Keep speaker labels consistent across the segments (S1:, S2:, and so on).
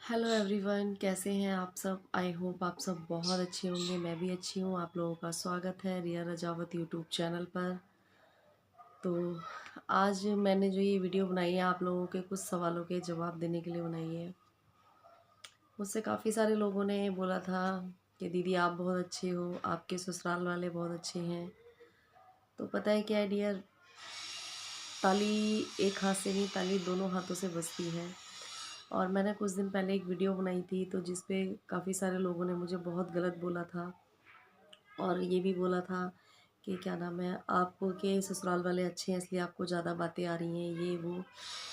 S1: Hello everyone, कैसे हैं आप सब। आई होप आप सब बहुत अच्छे होंगे। मैं भी अच्छी हूँ। आप लोगों का स्वागत है रिया रजावत यूट्यूब चैनल पर। तो आज मैंने जो ये वीडियो बनाई है आप लोगों के कुछ सवालों के जवाब देने के लिए बनाई है। मुझसे काफ़ी सारे लोगों ने बोला था कि दीदी आप बहुत अच्छे हो, आपके ससुराल वाले बहुत अच्छे हैं। तो पता है क्या है डियर, ताली एक हाथ से नहीं, ताली दोनों हाथों से बजती है। और मैंने कुछ दिन पहले एक वीडियो बनाई थी तो जिस पे काफ़ी सारे लोगों ने मुझे बहुत गलत बोला था और ये भी बोला था कि क्या नाम है, आपको के ससुराल वाले अच्छे हैं इसलिए आपको ज़्यादा बातें आ रही हैं, ये वो।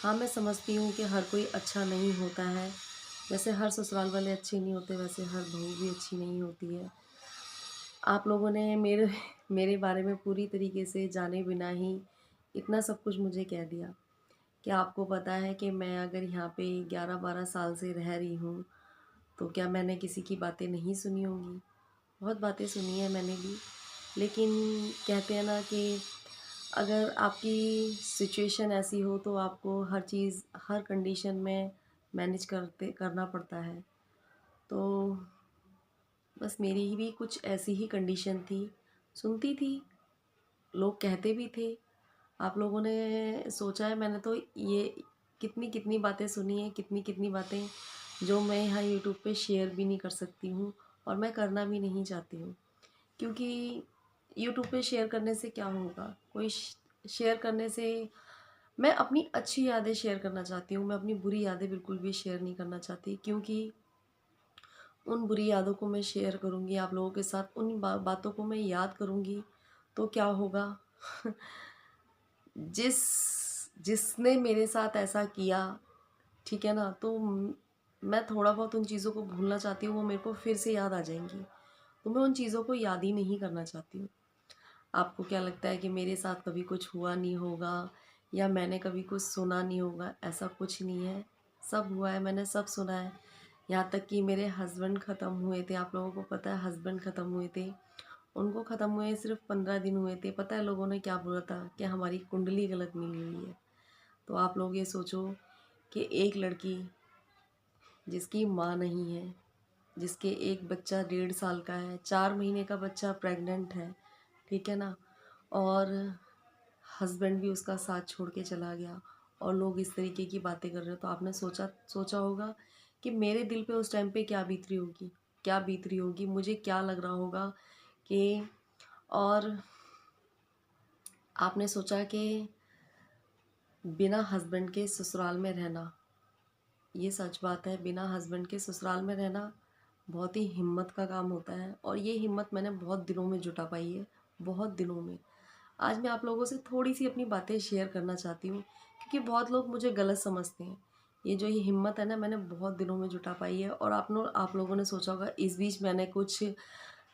S1: हाँ, मैं समझती हूँ कि हर कोई अच्छा नहीं होता है। जैसे हर ससुराल वाले अच्छे नहीं होते वैसे हर बहू भी अच्छी नहीं होती है। आप लोगों ने मेरे मेरे बारे में पूरी तरीके से जाने बिना ही इतना सब कुछ मुझे कह दिया। क्या आपको पता है कि मैं अगर यहाँ पे 11-12 साल से रह रही हूँ तो क्या मैंने किसी की बातें नहीं सुनी होंगी। बहुत बातें सुनी है मैंने भी। लेकिन कहते हैं ना कि अगर आपकी सिचुएशन ऐसी हो तो आपको हर चीज़ हर कंडीशन में मैनेज करना पड़ता है। तो बस मेरी ही भी कुछ ऐसी ही कंडीशन थी। सुनती थी, लोग कहते भी थे। आप लोगों ने सोचा है मैंने तो ये कितनी कितनी बातें सुनी हैं, कितनी कितनी बातें जो मैं यहाँ यूट्यूब पे शेयर भी नहीं कर सकती हूँ और मैं करना भी नहीं चाहती हूँ। क्योंकि यूट्यूब पे शेयर करने से क्या होगा, कोई शेयर करने से मैं अपनी अच्छी यादें शेयर करना चाहती हूँ। मैं अपनी बुरी यादें बिल्कुल भी शेयर नहीं करना चाहती, क्योंकि उन बुरी यादों को मैं शेयर करूँगी आप लोगों के साथ, उन बातों को मैं याद करूँगी तो क्या होगा जिस जिसने मेरे साथ ऐसा किया, ठीक है ना, तो मैं थोड़ा बहुत उन चीज़ों को भूलना चाहती हूँ, वो मेरे को फिर से याद आ जाएंगी। तो मैं उन चीज़ों को याद ही नहीं करना चाहती हूँ। आपको क्या लगता है कि मेरे साथ कभी कुछ हुआ नहीं होगा या मैंने कभी कुछ सुना नहीं होगा? ऐसा कुछ नहीं है, सब हुआ है, मैंने सब सुना है। यहाँ तक कि मेरे हस्बैंड ख़त्म हुए थे, आप लोगों को पता है हस्बैंड ख़त्म हुए थे। उनको ख़त्म हुए सिर्फ 15 दिन हुए थे। पता है लोगों ने क्या बोला था कि हमारी कुंडली गलत मिली हुई है। तो आप लोग ये सोचो कि एक लड़की जिसकी माँ नहीं है, जिसके एक बच्चा 1.5 साल का है, 4 महीने का बच्चा प्रेग्नेंट है, ठीक है ना, और हस्बैंड भी उसका साथ छोड़ के चला गया और लोग इस तरीके की बातें कर रहे हो, तो आपने सोचा सोचा होगा कि मेरे दिल पे उस टाइम पे क्या बीत रही होगी, क्या बीत रही होगी, मुझे क्या लग रहा होगा कि। और आपने सोचा कि बिना हस्बैंड के ससुराल में रहना, ये सच बात है, बिना हस्बैंड के ससुराल में रहना बहुत ही हिम्मत का काम होता है और ये हिम्मत मैंने बहुत दिनों में जुटा पाई है, बहुत दिनों में। आज मैं आप लोगों से थोड़ी सी अपनी बातें शेयर करना चाहती हूँ, क्योंकि बहुत लोग मुझे गलत समझते हैं। ये हिम्मत है ना, मैंने बहुत दिनों में जुटा पाई है। और आप लोगों ने सोचा होगा इस बीच मैंने कुछ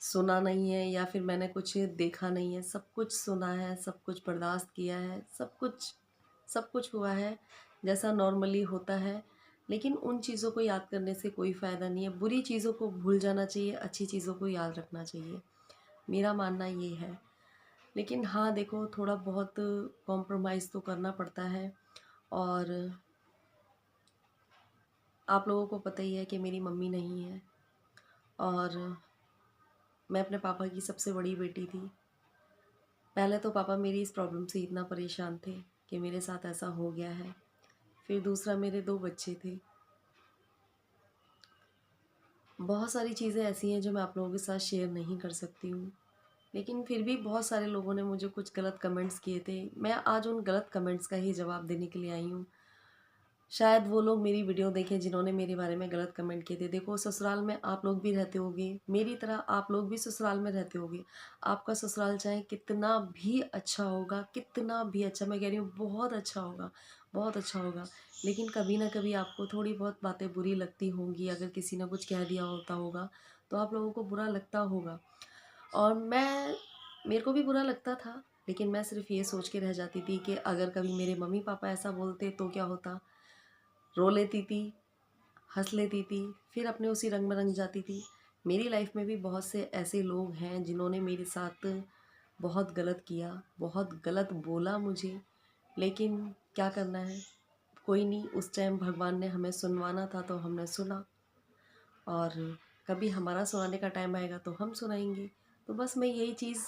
S1: सुना नहीं है या फिर मैंने कुछ देखा नहीं है। सब कुछ सुना है, सब कुछ बर्दाश्त किया है, सब कुछ हुआ है जैसा नॉर्मली होता है। लेकिन उन चीज़ों को याद करने से कोई फ़ायदा नहीं है। बुरी चीज़ों को भूल जाना चाहिए, अच्छी चीज़ों को याद रखना चाहिए, मेरा मानना ये है। लेकिन हाँ देखो, थोड़ा बहुत कॉम्प्रोमाइज़ तो करना पड़ता है। और आप लोगों को पता ही है कि मेरी मम्मी नहीं है और मैं अपने पापा की सबसे बड़ी बेटी थी। पहले तो पापा मेरी इस प्रॉब्लम से इतना परेशान थे कि मेरे साथ ऐसा हो गया है। फिर दूसरा, मेरे 2 बच्चे थे। बहुत सारी चीज़ें ऐसी हैं जो मैं आप लोगों के साथ शेयर नहीं कर सकती हूँ। लेकिन फिर भी बहुत सारे लोगों ने मुझे कुछ गलत कमेंट्स किए थे। मैं आज उन गलत कमेंट्स का ही जवाब देने के लिए आई हूँ। शायद वो लोग मेरी वीडियो देखें जिन्होंने मेरे बारे में गलत कमेंट किए थे। देखो, ससुराल में आप लोग भी रहते होगे, मेरी तरह आप लोग भी ससुराल में रहते होगे। आपका ससुराल चाहे कितना भी अच्छा होगा, कितना भी अच्छा, मैं कह रही हूँ बहुत अच्छा होगा, बहुत अच्छा होगा, लेकिन कभी ना कभी आपको थोड़ी बहुत बातें बुरी लगती होंगी। अगर किसी ने कुछ कह दिया होता होगा तो आप लोगों को बुरा लगता होगा। और मेरे को भी बुरा लगता था, लेकिन मैं सिर्फ ये सोच के रह जाती थी कि अगर कभी मेरे मम्मी पापा ऐसा बोलते तो क्या होता। रो लेती थी, हंस लेती थी, फिर अपने उसी रंग में रंग जाती थी। मेरी लाइफ में भी बहुत से ऐसे लोग हैं जिन्होंने मेरे साथ बहुत गलत किया, बहुत गलत बोला मुझे, लेकिन क्या करना है, कोई नहीं, उस टाइम भगवान ने हमें सुनवाना था तो हमने सुना, और कभी हमारा सुनाने का टाइम आएगा तो हम सुनाएंगे। तो बस मैं यही चीज़,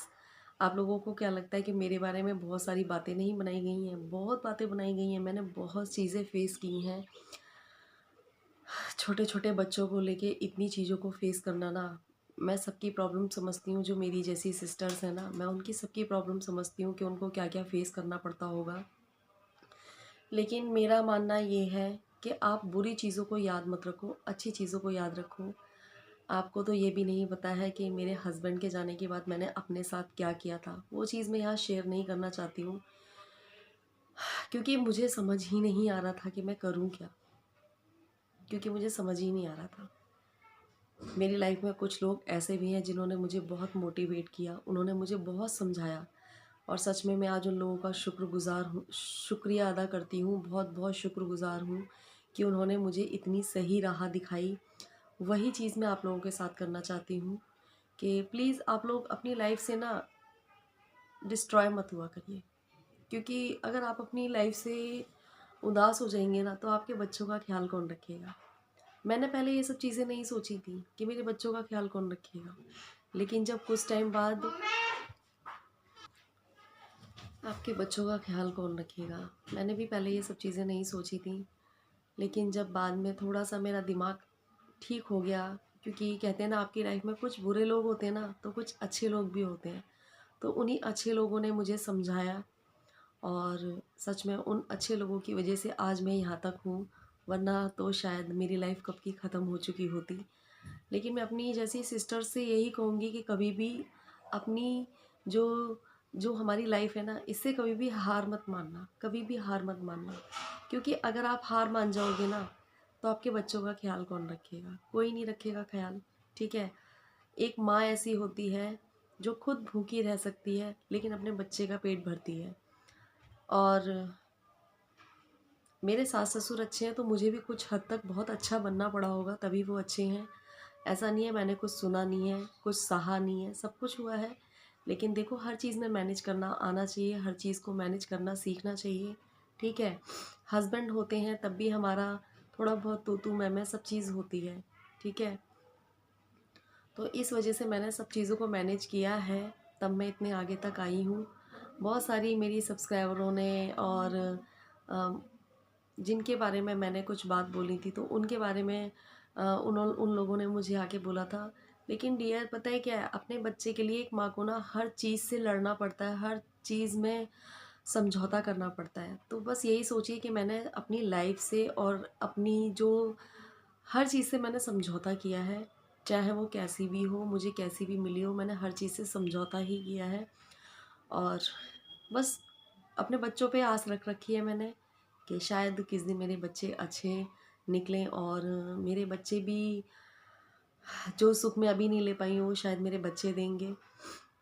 S1: आप लोगों को क्या लगता है कि मेरे बारे में बहुत सारी बातें नहीं बनाई गई हैं? बहुत बातें बनाई गई हैं, मैंने बहुत चीज़ें फेस की हैं। छोटे छोटे बच्चों को लेके इतनी चीज़ों को फेस करना ना, मैं सबकी प्रॉब्लम समझती हूँ। जो मेरी जैसी सिस्टर्स हैं ना, मैं उनकी सबकी प्रॉब्लम समझती हूँ कि उनको क्या क्या फेस करना पड़ता होगा। लेकिन मेरा मानना ये है कि आप बुरी चीज़ों को याद मत रखो, अच्छी चीज़ों को याद रखो। आपको तो ये भी नहीं पता है कि मेरे हस्बैंड के जाने के बाद मैंने अपने साथ क्या किया था। वो चीज़ मैं यहाँ शेयर नहीं करना चाहती हूँ, क्योंकि मुझे समझ ही नहीं आ रहा था कि मैं करूँ क्या, क्योंकि मुझे समझ ही नहीं आ रहा था। मेरी लाइफ में कुछ लोग ऐसे भी हैं जिन्होंने मुझे बहुत मोटिवेट किया, उन्होंने मुझे बहुत समझाया, और सच में मैं आज उन लोगों का शुक्रगुज़ार हूँ, शुक्रिया अदा करती हूँ, बहुत बहुत शुक्रगुज़ार हूँ कि उन्होंने मुझे इतनी सही राह दिखाई। वही चीज़ मैं आप लोगों के साथ करना चाहती हूँ कि प्लीज़ आप लोग अपनी लाइफ से ना डिस्ट्रॉय मत हुआ करिए, क्योंकि अगर आप अपनी लाइफ से उदास हो जाएंगे ना, तो आपके बच्चों का ख्याल कौन रखेगा। मैंने पहले ये सब चीज़ें नहीं सोची थी कि मेरे बच्चों का ख्याल कौन रखेगा, लेकिन जब कुछ टाइम बाद आपके बच्चों का ख्याल कौन रखेगा, मैंने भी पहले ये सब चीज़ें नहीं सोची थी। लेकिन जब बाद में थोड़ा सा मेरा दिमाग ठीक हो गया, क्योंकि कहते हैं ना आपकी लाइफ में कुछ बुरे लोग होते हैं ना, तो कुछ अच्छे लोग भी होते हैं। तो उन्हीं अच्छे लोगों ने मुझे समझाया, और सच में उन अच्छे लोगों की वजह से आज मैं यहाँ तक हूँ, वरना तो शायद मेरी लाइफ कब की ख़त्म हो चुकी होती। लेकिन मैं अपनी जैसी सिस्टर से यही कहूँगी कि कभी भी अपनी जो जो हमारी लाइफ है ना, इससे कभी भी हार मत मानना, कभी भी हार मत मानना, क्योंकि अगर आप हार मान जाओगे ना, तो आपके बच्चों का ख्याल कौन रखेगा? कोई नहीं रखेगा ख्याल। ठीक है, एक माँ ऐसी होती है जो खुद भूखी रह सकती है लेकिन अपने बच्चे का पेट भरती है। और मेरे सास ससुर अच्छे हैं तो मुझे भी कुछ हद तक बहुत अच्छा बनना पड़ा होगा, तभी वो अच्छे हैं। ऐसा नहीं है मैंने कुछ सुना नहीं है, कुछ सहा नहीं है, सब कुछ हुआ है। लेकिन देखो, हर चीज़ में मैनेज करना आना चाहिए, हर चीज़ को मैनेज करना सीखना चाहिए। ठीक है, हस्बैंड होते हैं तब भी हमारा थोड़ा बहुत तू मैं सब चीज़ होती है। ठीक है, तो इस वजह से मैंने सब चीज़ों को मैनेज किया है, तब मैं इतने आगे तक आई हूँ। बहुत सारी मेरी सब्सक्राइबरों ने और अ, जिनके बारे में मैंने कुछ बात बोली थी, तो उनके बारे में उन लोगों ने मुझे आके बोला था। लेकिन डियर, पता है क्या है, अपने बच्चे के लिए एक माँ को ना हर चीज़ से लड़ना पड़ता है, हर चीज़ में समझौता करना पड़ता है। तो बस यही सोचिए कि मैंने अपनी लाइफ से और अपनी जो हर चीज़ से मैंने समझौता किया है, चाहे वो कैसी भी हो, मुझे कैसी भी मिली हो, मैंने हर चीज़ से समझौता ही किया है। और बस अपने बच्चों पे आस रख रखी है मैंने कि शायद किस दिन मेरे बच्चे अच्छे निकलें, और मेरे बच्चे भी जो सुख मैं अभी नहीं ले पाई हूँ, वो शायद मेरे बच्चे देंगे।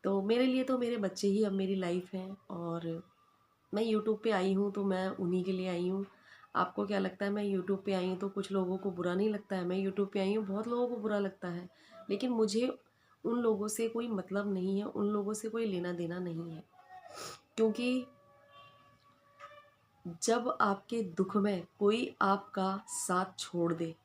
S1: तो मेरे लिए तो मेरे बच्चे ही अब मेरी लाइफ हैं, और मैं यूट्यूब पे आई हूँ तो मैं उन्हीं के लिए आई हूँ। आपको क्या लगता है मैं यूट्यूब पे आई हूँ तो कुछ लोगों को बुरा नहीं लगता है? मैं यूट्यूब पे आई हूँ, बहुत लोगों को बुरा लगता है, लेकिन मुझे उन लोगों से कोई मतलब नहीं है, उन लोगों से कोई लेना देना नहीं है। क्योंकि जब आपके दुख में कोई आपका साथ छोड़ दे,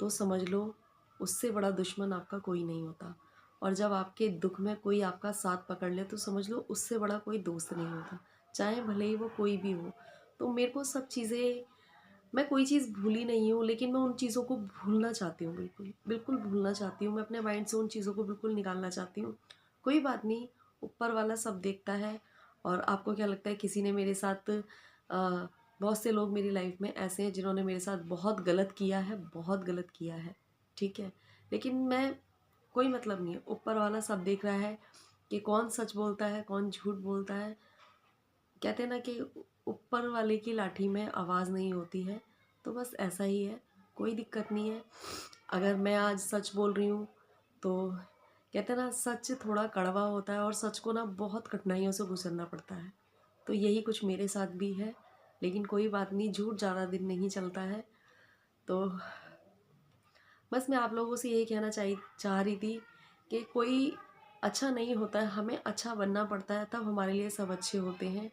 S1: तो समझ लो उससे बड़ा दुश्मन आपका कोई नहीं होता। और जब आपके दुख में कोई आपका साथ पकड़ ले, तो समझ लो उससे बड़ा कोई दोस्त नहीं होता, चाहे भले ही वो कोई भी हो। तो मेरे को सब चीज़ें, मैं कोई चीज़ भूली नहीं हूँ, लेकिन मैं उन चीज़ों को भूलना चाहती हूँ, बिल्कुल बिल्कुल भूलना चाहती हूँ। मैं अपने माइंड से उन चीज़ों को बिल्कुल निकालना चाहती हूँ। कोई बात नहीं, ऊपर वाला सब देखता है। और आपको क्या लगता है, किसी ने मेरे साथ बहुत से लोग मेरी लाइफ में ऐसे हैं जिन्होंने मेरे साथ बहुत गलत किया है, बहुत गलत किया है। ठीक है, लेकिन मैं, कोई मतलब नहीं है, ऊपर वाला सब देख रहा है कि कौन सच बोलता है, कौन झूठ बोलता है। कहते हैं ना कि ऊपर वाले की लाठी में आवाज़ नहीं होती है। तो बस ऐसा ही है, कोई दिक्कत नहीं है। अगर मैं आज सच बोल रही हूँ तो कहते हैं ना, सच थोड़ा कड़वा होता है, और सच को ना बहुत कठिनाइयों से गुजरना पड़ता है। तो यही कुछ मेरे साथ भी है, लेकिन कोई बात नहीं, झूठ ज़्यादा दिन नहीं चलता है। तो बस मैं आप लोगों से यही कहना चाह रही थी कि कोई अच्छा नहीं होता है, हमें अच्छा बनना पड़ता है, तब हमारे लिए सब अच्छे होते हैं।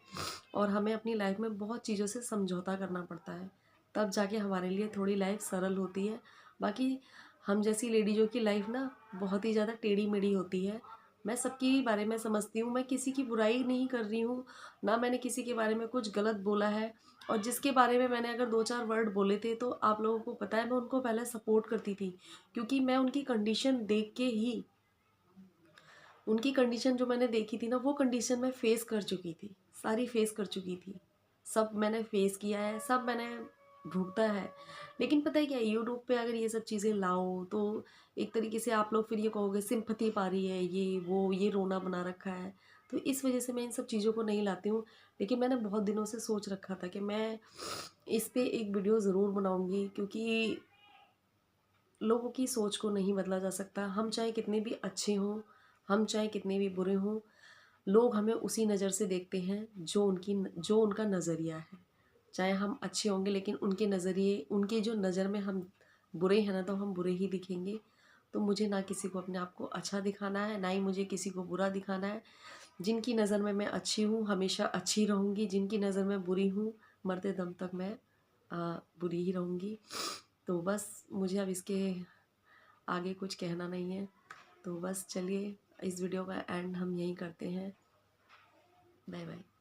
S1: और हमें अपनी लाइफ में बहुत चीज़ों से समझौता करना पड़ता है, तब जाके हमारे लिए थोड़ी लाइफ सरल होती है। बाकी हम जैसी लेडीज़ों की लाइफ ना बहुत ही ज़्यादा टेढ़ी मेढ़ी होती है। मैं सबके बारे में समझती हूँ, मैं किसी की बुराई नहीं कर रही हूँ, ना मैंने किसी के बारे में कुछ गलत बोला है। और जिसके बारे में मैंने अगर 2-4 वर्ड बोले थे तो आप लोगों को पता है मैं उनको पहले सपोर्ट करती थी, क्योंकि मैं उनकी कंडीशन देख के ही, उनकी कंडीशन जो मैंने देखी थी ना, वो कंडीशन मैं फेस कर चुकी थी, सारी फेस कर चुकी थी। सब मैंने फेस किया है, सब मैंने भुगता है। लेकिन पता है क्या, यूट्यूब पे अगर ये सब चीज़ें लाओ तो एक तरीके से आप लोग फिर ये कहोगे सिंपैथी पा रही है, ये वो ये रोना बना रखा है। तो इस वजह से मैं इन सब चीज़ों को नहीं लाती हूँ। लेकिन मैंने बहुत दिनों से सोच रखा था कि मैं इस पे एक वीडियो ज़रूर बनाऊँगी, क्योंकि लोगों की सोच को नहीं बदला जा सकता। हम चाहे कितने भी अच्छे हों, हम चाहे कितने भी बुरे हों, लोग हमें उसी नज़र से देखते हैं जो उनका नज़रिया है। चाहे हम अच्छे होंगे लेकिन उनके नज़रिए, उनकी जो नज़र में हम बुरे हैं ना, तो हम बुरे ही दिखेंगे। तो मुझे ना किसी को अपने आप को अच्छा दिखाना है, ना ही मुझे किसी को बुरा दिखाना है। जिनकी नज़र में मैं अच्छी हूँ हमेशा अच्छी रहूँगी, जिनकी नज़र में बुरी हूँ मरते दम तक मैं बुरी ही रहूँगी। तो बस मुझे अब इसके आगे कुछ कहना नहीं है। तो बस चलिए, इस वीडियो का एंड हम यहीं करते हैं। Bye bye.